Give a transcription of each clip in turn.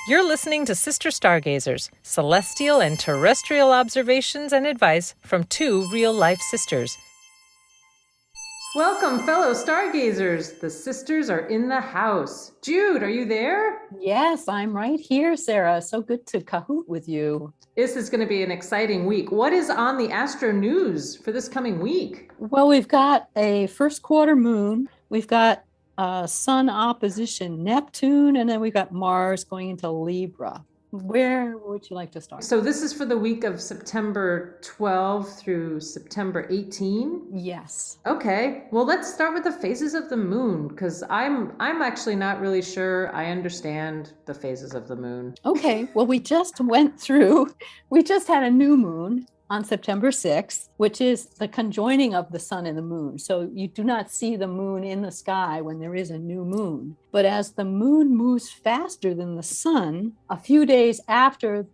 You're listening to Sister Stargazers, celestial and terrestrial observations and advice from two real-life sisters. Welcome, fellow stargazers. The sisters are in the house. Jude, are you there? Yes, I'm right here, Sarah. So good to cahoot with you. This is going to be an exciting week. What is on the Astro News for this coming week? Well, we've got a first quarter moon. We've got Sun opposition Neptune, and then we've got Mars going into Libra. Where would you like to start? So this is for the week of September 12 through September 18? Yes. Okay, well, let's start with the phases of the moon, because I'm actually not really sure I understand the phases of the moon. Okay, well, we just had a new moon on September 6th, which is the conjoining of the sun and the moon. So you do not see the moon in the sky when there is a new moon. But as the moon moves faster than the sun, a few days after,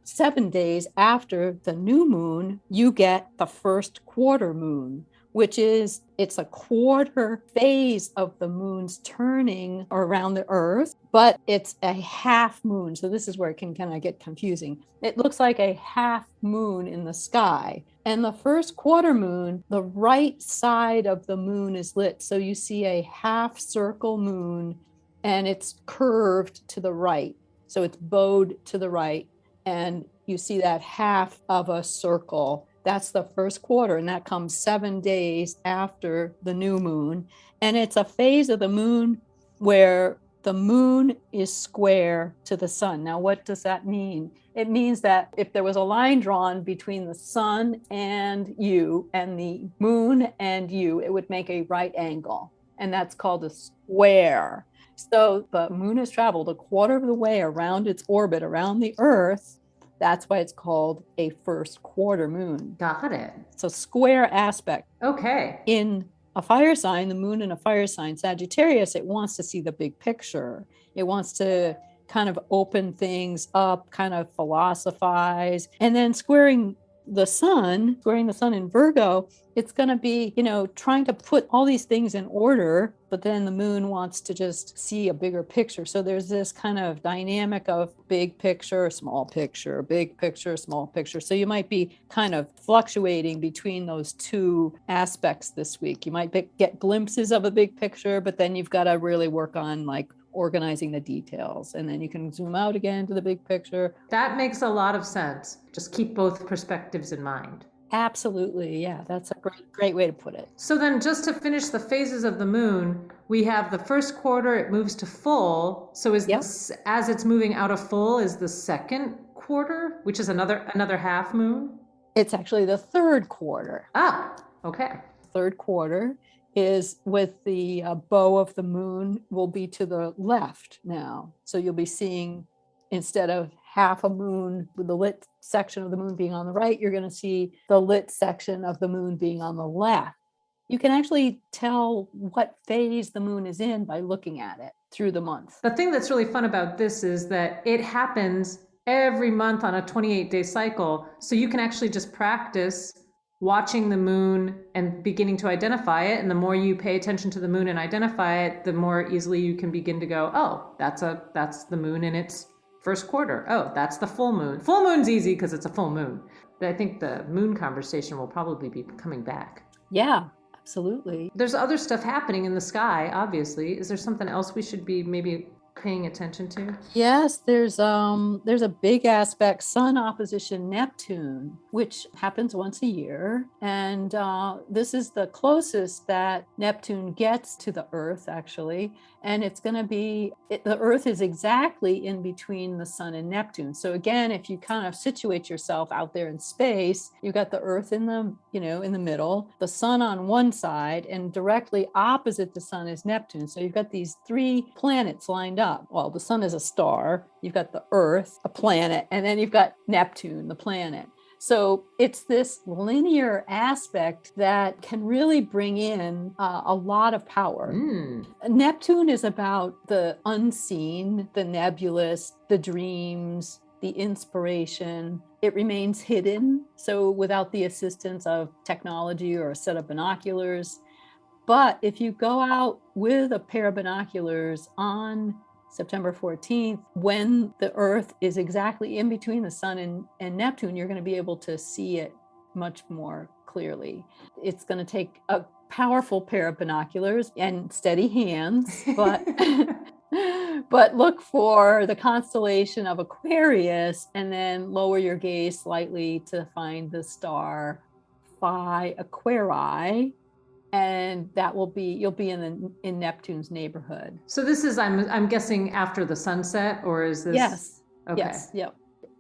7 days after the new moon, you get the first quarter moon, which is, it's a quarter phase of the moon's turning around the earth, but it's a half moon. So this is where it can kind of get confusing. It looks like a half moon in the sky. And the first quarter moon, the right side of the moon is lit. So you see a half circle moon and it's curved to the right. So it's bowed to the right. And you see that half of a circle. That's the first quarter, and that comes 7 days after the new moon. And it's a phase of the moon where the moon is square to the sun. Now, what does that mean? It means that if there was a line drawn between the sun and you and the moon and you, it would make a right angle, and that's called a square. So the moon has traveled a quarter of the way around its orbit around the Earth. That's why it's called a first quarter moon. Got it. It's a square aspect. Okay. In a fire sign, the moon in a fire sign, Sagittarius, it wants to see the big picture. It wants to kind of open things up, kind of philosophize. And then squaring the sun in Virgo, it's going to be, trying to put all these things in order, but then the moon wants to just see a bigger picture. So there's this kind of dynamic of big picture, small picture, big picture, small picture. So you might be kind of fluctuating between those two aspects this week. You might get glimpses of a big picture, but then you've got to really work on organizing the details, and then you can zoom out again to the big picture. That makes a lot of sense. Just keep both perspectives in mind. Absolutely. Yeah, that's a great way to put it. So then, just to finish the phases of the moon, we have the first quarter, it moves to full. So this, as it's moving out of full, is the second quarter, which is another half moon? It's actually the third quarter. Ah, okay. Third quarter is with the bow of the moon will be to the left now. So you'll be seeing, instead of half a moon with the lit section of the moon being on the right, you're going to see the lit section of the moon being on the left. You can actually tell what phase the moon is in by looking at it through the month. The thing that's really fun about this is that it happens every month on a 28-day cycle. So you can actually just practice watching the moon and beginning to identify it. And the more you pay attention to the moon and identify it, the more easily you can begin to go, oh, that's the moon in its first quarter. Oh, that's the full moon. Full moon's easy because it's a full moon. But I think the moon conversation will probably be coming back. Yeah, absolutely. There's other stuff happening in the sky, obviously. Is there something else we should be maybe paying attention to? Yes, there's a big aspect, Sun opposition Neptune, which happens once a year, and this is the closest that Neptune gets to the Earth, actually, and it's going to be, the Earth is exactly in between the Sun and Neptune. So again, if you kind of situate yourself out there in space, you've got the Earth in the in the middle, the Sun on one side, and directly opposite the Sun is Neptune. So you've got these three planets lined up. Well, the Sun is a star, you've got the Earth, a planet, and then you've got Neptune, the planet. So it's this linear aspect that can really bring in a lot of power. Neptune is about the unseen, the nebulous, the dreams, the inspiration. It remains hidden, so without the assistance of technology or a set of binoculars. But if you go out with a pair of binoculars on September 14th, when the Earth is exactly in between the sun and Neptune, you're going to be able to see it much more clearly. It's going to take a powerful pair of binoculars and steady hands, but but look for the constellation of Aquarius and then lower your gaze slightly to find the star Phi Aquarii, and that will be, you'll be in Neptune's neighborhood. So this is, I'm guessing, after the sunset, or is this? Yes. Okay. Yes. Yep.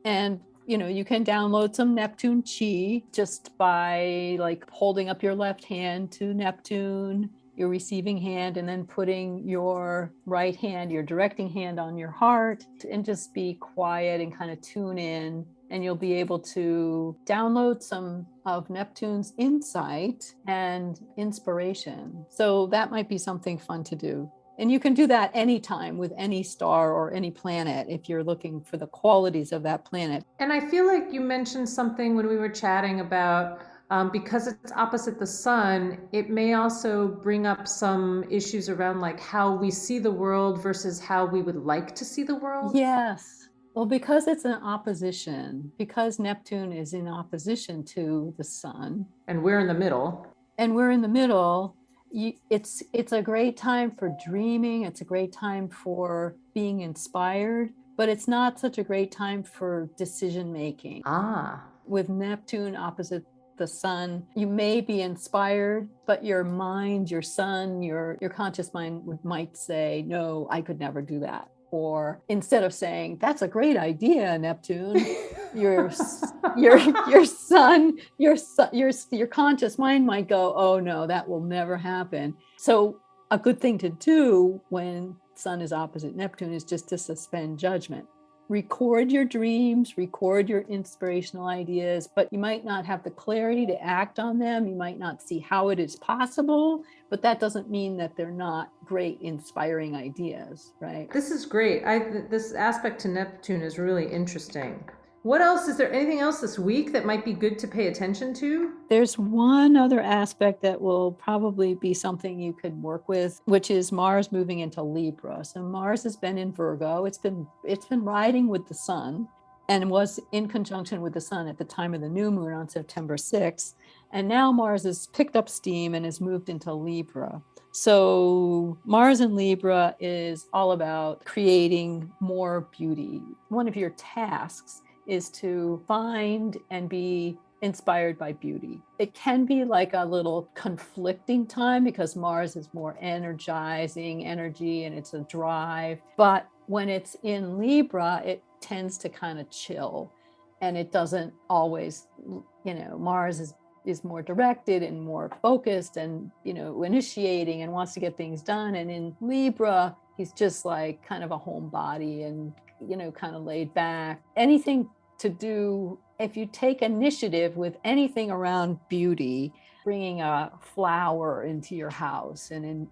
And you can download some Neptune chi just by like holding up your left hand to Neptune, your receiving hand, and then putting your right hand, your directing hand, on your heart, and just be quiet and kind of tune in. And you'll be able to download some of Neptune's insight and inspiration. So that might be something fun to do. And you can do that anytime with any star or any planet if you're looking for the qualities of that planet. And I feel like you mentioned something when we were chatting about because it's opposite the sun, it may also bring up some issues around like how we see the world versus how we would like to see the world. Yes. Well, because it's an opposition, because Neptune is in opposition to the sun. And we're in the middle. It's a great time for dreaming. It's a great time for being inspired, but it's not such a great time for decision making. With Neptune opposite the sun, you may be inspired, but your mind, your sun, your conscious mind might say, no, I could never do that. Or instead of saying, that's a great idea, Neptune, your conscious mind might go, oh no, that will never happen. So a good thing to do when sun is opposite Neptune is just to suspend judgment. Record your dreams, record your inspirational ideas, but you might not have the clarity to act on them. You might not see how it is possible, but that doesn't mean that they're not great, inspiring ideas, right? This is great. This aspect to Neptune is really interesting. What else? Is there anything else this week that might be good to pay attention to? There's one other aspect that will probably be something you could work with, which is Mars moving into Libra. So Mars has been in Virgo. It's been riding with the sun and was in conjunction with the sun at the time of the new moon on September 6th. And now Mars has picked up steam and has moved into Libra. So Mars in Libra is all about creating more beauty. One of your tasks is to find and be inspired by beauty. It can be like a little conflicting time because Mars is more energizing energy and it's a drive. But when it's in Libra, it tends to kind of chill, and it doesn't always, Mars is more directed and more focused and, initiating and wants to get things done. And in Libra, he's just like kind of a homebody and, kind of laid back. Anything to do, if you take initiative with anything around beauty, bringing a flower into your house and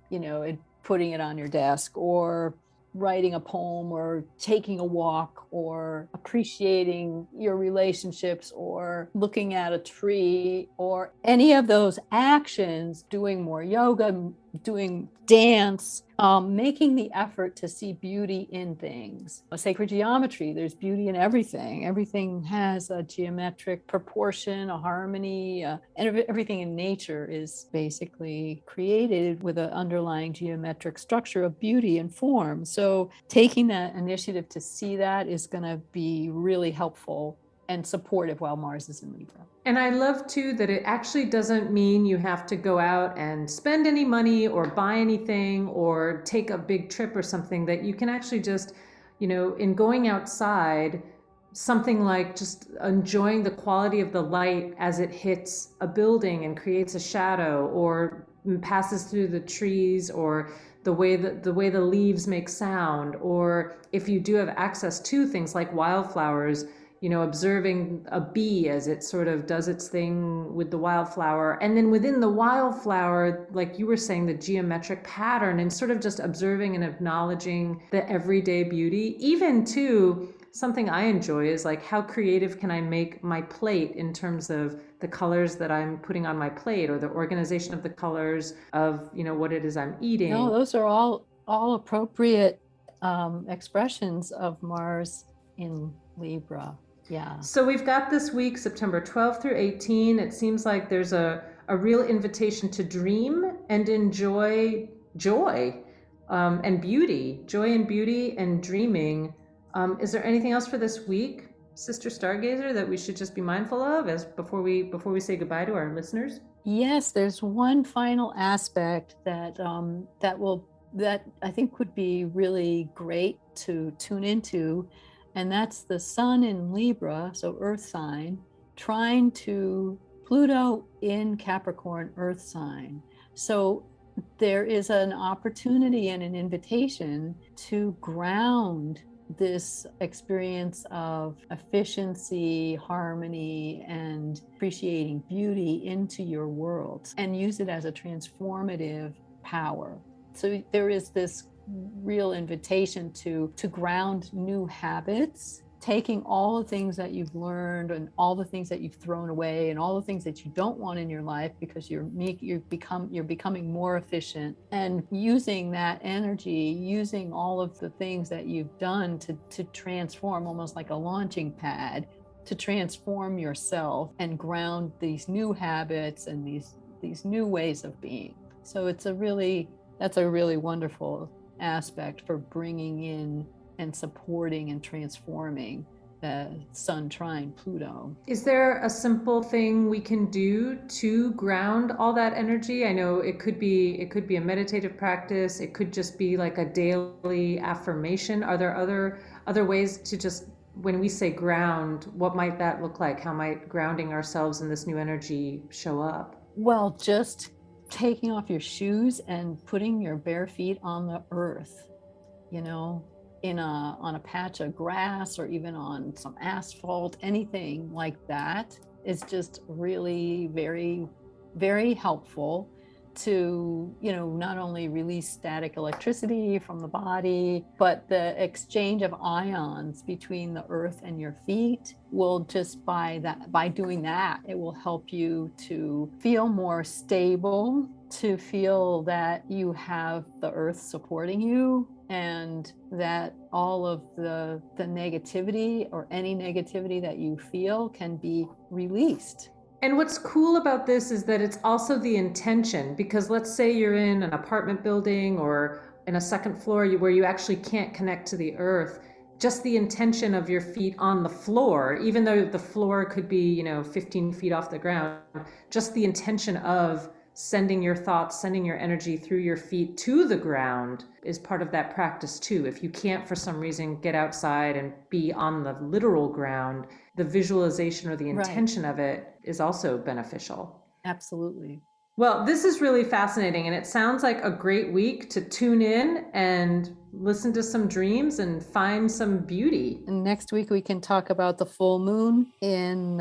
putting it on your desk, or writing a poem, or taking a walk, or appreciating your relationships, or looking at a tree, or any of those actions, doing more yoga, doing dance, making the effort to see beauty in things. Sacred geometry, there's beauty in everything. Everything has a geometric proportion, a harmony, and everything in nature is basically created with an underlying geometric structure of beauty and form. So taking that initiative to see that is going to be really helpful and supportive while Mars is in Libra. And I love too that it actually doesn't mean you have to go out and spend any money or buy anything or take a big trip or something, that you can actually just, in going outside, something like just enjoying the quality of the light as it hits a building and creates a shadow, or passes through the trees, or the way the leaves make sound, or if you do have access to things like wildflowers, observing a bee as it sort of does its thing with the wildflower. And then within the wildflower, like you were saying, the geometric pattern, and sort of just observing and acknowledging the everyday beauty. Even too, something I enjoy is like, how creative can I make my plate in terms of the colors that I'm putting on my plate, or the organization of the colors of, what it is I'm eating. No, those are all appropriate expressions of Mars in Libra. Yeah. So we've got this week, September 12th through 18. It seems like there's a real invitation to dream and enjoy joy and beauty, joy and beauty and dreaming. Is there anything else for this week, Sister Stargazer, that we should just be mindful of as before we say goodbye to our listeners? Yes, there's one final aspect that that I think would be really great to tune into, and that's the Sun in Libra, so Earth sign, trine to Pluto in Capricorn, Earth sign. So there is an opportunity and an invitation to ground this experience of efficiency, harmony, and appreciating beauty into your world and use it as a transformative power. So there is this real invitation to ground new habits, taking all the things that you've learned and all the things that you've thrown away and all the things that you don't want in your life because you're becoming more efficient, and using that energy, using all of the things that you've done to transform, almost like a launching pad, to transform yourself and ground these new habits and these new ways of being. So that's a really wonderful aspect for bringing in and supporting and transforming the Sun trine Pluto. Is there a simple thing we can do to ground all that energy? I know it could be a meditative practice. It could just be like a daily affirmation. Are there other ways to just, when we say ground, what might that look like? How might grounding ourselves in this new energy show up? Well, just taking off your shoes and putting your bare feet on the earth, on a patch of grass or even on some asphalt, anything like that is just really very, very helpful to, not only release static electricity from the body, but the exchange of ions between the earth and your feet will just by doing that, it will help you to feel more stable, to feel that you have the earth supporting you, and that all of the negativity or any negativity that you feel can be released. And what's cool about this is that it's also the intention, because let's say you're in an apartment building or in a second floor where you actually can't connect to the earth. Just the intention of your feet on the floor, even though the floor could be, 15 feet off the ground, just the intention of sending your thoughts, sending your energy through your feet to the ground is part of that practice too. If you can't for some reason get outside and be on the literal ground, the visualization or the intention of it is also beneficial. Absolutely. Well, this is really fascinating, and it sounds like a great week to tune in and listen to some dreams and find some beauty. And next week we can talk about the full moon in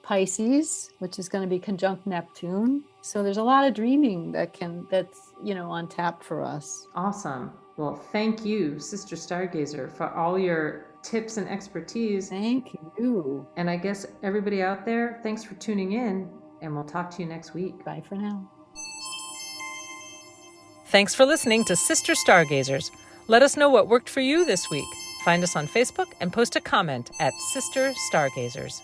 Pisces, which is going to be conjunct Neptune. So there's a lot of dreaming that's on tap for us. Awesome. Well, thank you, Sister Stargazer, for all your tips and expertise. Thank you. And I guess everybody out there, thanks for tuning in, and we'll talk to you next week. Bye for now. Thanks for listening to Sister Stargazers. Let us know what worked for you this week. Find us on Facebook and post a comment at Sister Stargazers.